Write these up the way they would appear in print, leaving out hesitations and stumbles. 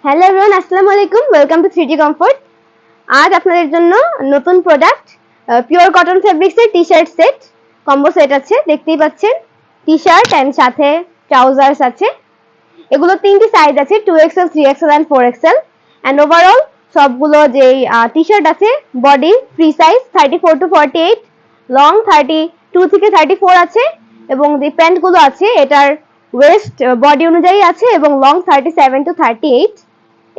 Hello everyone, আসসালামু আলাইকুম। Welcome to 3D comfort. আজ আপনাদের জন্য নতুন প্রোডাক্ট পিওর কটন ফেব্রিক্সের টি-শার্ট সেট কম্বো সেট আছে। দেখতেই পাচ্ছেন টি-শার্ট এন্ড সাথে ট্রাউজার্স আছে। এগুলো তিনটি সাইজ আছে, 2XL, 3XL and 4XL। And overall সবগুলো যেই টি-শার্ট আছে body free size 34 to 48, long 32 থেকে 34 আছে এবং যে প্যান্টগুলো আছে এটার ওয়েস্ট বডি অনুযায়ী আছে এবং লং 37 টু 38।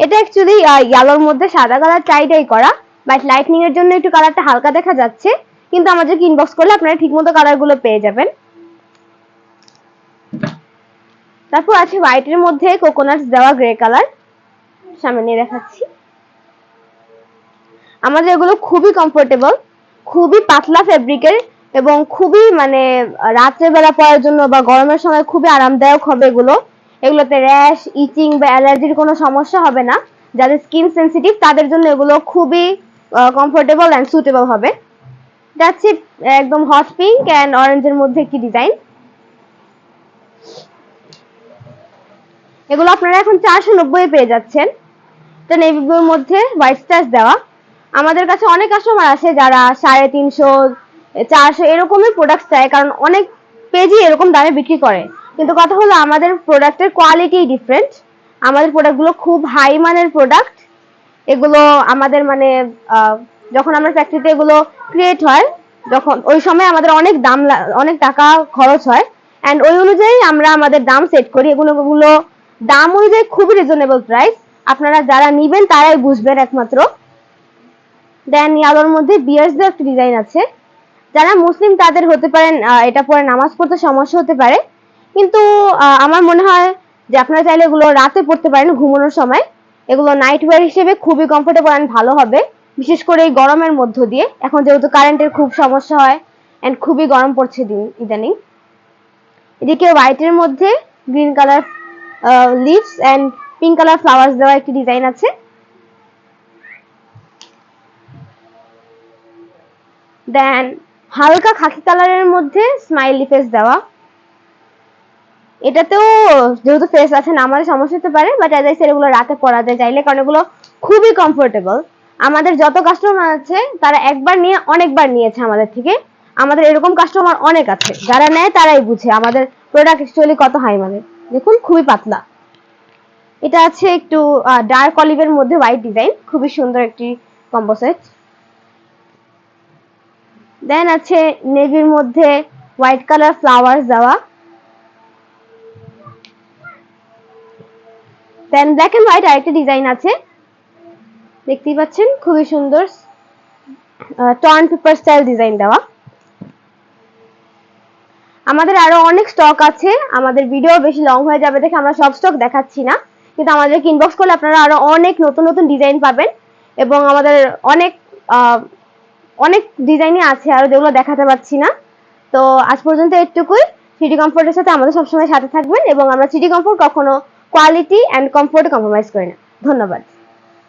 এটা অ্যাকচুয়ালি ইয়েলোর মধ্যে সাদা কালার টাই করা, বাট লাইটনিং এর জন্য একটু কালারটা হালকা দেখা যাচ্ছে, কিন্তু আমাদেরকে ইনবক্স করলে আপনারা ঠিকমতো কালারগুলো পেয়ে যাবেন। তারপর আছে হোয়াইটের মধ্যে কোকোনাট দেওয়া গ্রে কালার, সামনে নিয়ে দেখাচ্ছি। আমাদের এগুলো খুবই কমফোর্টেবল, খুবই পাতলা ফেব্রিকের এবং খুবই মানে রাত্রে বেলা পরার জন্য বা গরমের সময় খুবই আরামদায়ক হবে এগুলো। এগুলোতে র্যাশ, ইচিং বা অ্যালার্জির কোনো সমস্যা হবে না। যাদের স্কিন সেনসিটিভ তাদের জন্য এগুলো খুবই কমফোর্টেবল এন্ড সুটেবল হবে। এটা হচ্ছে একদম হট পিঙ্ক এন্ড অরেঞ্জের মধ্যে একটি ডিজাইন। এগুলো আপনারা এখন 490 এ পেয়ে যাচ্ছেন। এটা নেভি ব্লুর মধ্যে হোয়াইট স্টাচ দেওয়া। আমাদের কাছে অনেক কাস্টমার আছে যারা 350, 400 এরকমের প্রোডাক্ট চায়, কারণ অনেক পেজই এরকম দামে বিক্রি করে। কিন্তু কথা হলো আমাদের প্রোডাক্টের কোয়ালিটি ডিফারেন্ট। আমাদের প্রোডাক্টগুলো খুব হাই মানের প্রোডাক্ট। এগুলো আমাদের মানে যখন আমরা ফ্যাক্টরিতে এগুলো ক্রিয়েট হয়, যখন ওই সময় আমাদের অনেক টাকা খরচ হয় এন্ড ওই অনুযায়ী আমরা আমাদের দাম সেট করি। এগুলো দাম অনুযায়ী খুবই রিজনেবল প্রাইস। আপনারা যারা নিবেন তারাই বুঝবেন একমাত্র। দেন ইয়ালোর মধ্যে বিয়ার্স দিয়ে একটা ডিজাইন আছে। যারা মুসলিম তাদের হতে পারেন এটা পরে নামাজ পড়তে সমস্যা হতে পারে, কিন্তু আমার মনে হয় যে আপনারা চাইলে এগুলো রাতে পড়তে পারেন ঘুমানোর সময়। এগুলো নাইট ওয়্যার হিসেবে খুবই কমফোর্টেবল এন্ড ভালো হবে, বিশেষ করে এই গরমের মধ্য দিয়ে। এখন যেহেতু কারেন্টের খুব সমস্যা হয় এন্ড খুবই গরম পড়ছে ইদানিং। এদিকে হোয়াইটের মধ্যে green colour leaves and pink colour flowers দেওয়া একটি ডিজাইন আছে। দেন হালকা খাকি কালারের মধ্যে স্মাইলি ফেস দেওয়া। এটাতেও যেহেতু ফেস আছে নামাজে সমস্যা হতে পারে, বাট এজ আই সেড এগুলো রাতে পরা যায় চাইলে, কারণ এগুলো খুবই কমফোর্টেবল। আমাদের যত কাস্টমার আছে তারা একবার নিয়ে অনেকবার নিয়েছে আমাদের থেকে। আমাদের এরকম কাস্টমার অনেক আছে, যারা নেয় তারাই বুঝে আমাদের প্রোডাক্ট অ্যাকচুয়ালি কত হাই মানের। দেখুন খুবই পাতলা। এটা আছে একটু ডার্ক অলিভের মধ্যে হোয়াইট ডিজাইন, খুবই সুন্দর একটি কম্বো সেট। দেন আছে নেভির মধ্যে হোয়াইট কালার ফ্লাওয়ার্স দেওয়া। দেন ব্ল্যাক এন্ড হোয়াইট আরেকটা ডিজাইন আছে, দেখতেই পাচ্ছেন খুবই সুন্দর টর্ন পেপার স্টাইল ডিজাইন দেওয়া। আমাদের আরো অনেক স্টক আছে। আমাদের ভিডিও বেশি লং হয়ে যাবে দেখে আমরা সব স্টক দেখাচ্ছি না, কিন্তু আমাদেরকে ইনবক্স করলে আপনারা আরো অনেক নতুন নতুন ডিজাইন পাবেন এবং আমাদের অনেক ডিজাইনই আছে আরো, যেগুলো দেখাতে পারছি না। তো আজ পর্যন্ত এটুকুই। 3D কমফোর্টের সাথে আমাদের সবসময় সাথে থাকবেন এবং আমরা 3D কমফোর্ট কখনো কোয়ালিটি এন্ড কমফোর্টে কম্প্রোমাইজ করি না। ধন্যবাদ।